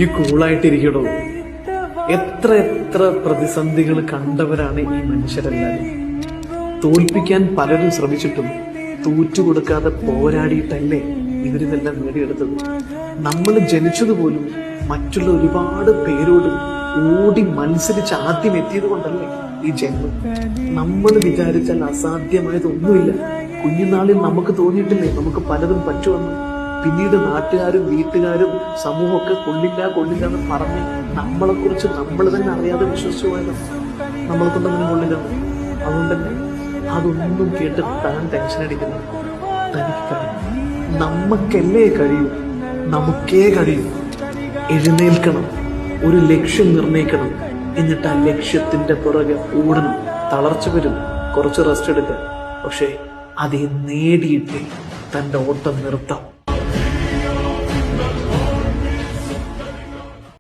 ഈ കൂളായിട്ടിരിക്കടോ. എത്ര എത്ര പ്രതിസന്ധികൾ കണ്ടവരാണ് ഈ മനുഷ്യരെല്ലാവരും. തോൽപ്പിക്കാൻ പലരും ശ്രമിച്ചിട്ടും തോറ്റുകൊടുക്കാതെ പോരാടിയിട്ടല്ലേ ഇവരിതെല്ലാം നേടിയെടുത്തത്. നമ്മൾ ജനിച്ചതുപോലും മറ്റുള്ള ഒരുപാട് പേരോട് ഓടി മത്സരിച്ച് ആദ്യം എത്തിയത് കൊണ്ടല്ലേ ഈ ജന്മം. നമ്മൾ വിചാരിച്ചാൽ അസാധ്യമായതൊന്നുമില്ല. കുഞ്ഞുനാളിൽ നമുക്ക് തോന്നിയിട്ടില്ലേ നമുക്ക് പലതും പറ്റുമെന്ന്. പിന്നീട് നാട്ടുകാരും വീട്ടുകാരും സമൂഹമൊക്കെ കൊള്ളില്ല എന്ന് പറഞ്ഞ് നമ്മളെ കുറിച്ച് നമ്മൾ തന്നെ അറിയാതെ വിശ്വസിച്ചു പോയതാണ്. നമ്മളെ കൊണ്ടൊന്നും കൊള്ളില്ല. അതുകൊണ്ട് തന്നെ അതൊന്നും കേട്ട് താൻ ടെൻഷൻ അടിക്കുന്നു. തനിക്ക് കഴിയും, നമുക്കല്ലേ കഴിയൂ, നമുക്കേ കഴിയൂ. എഴുന്നേൽക്കണം, ഒരു ലക്ഷ്യം നിർണ്ണയിക്കണം, എന്നിട്ട് ആ ലക്ഷ്യത്തിന്റെ പുറകെ ഓടണം. തളർച്ച വരും, കുറച്ച് റെസ്റ്റ് എടുക്കുക, പക്ഷെ അത് നേടിയിട്ട് തന്റെ ഓട്ടം നിർത്താം.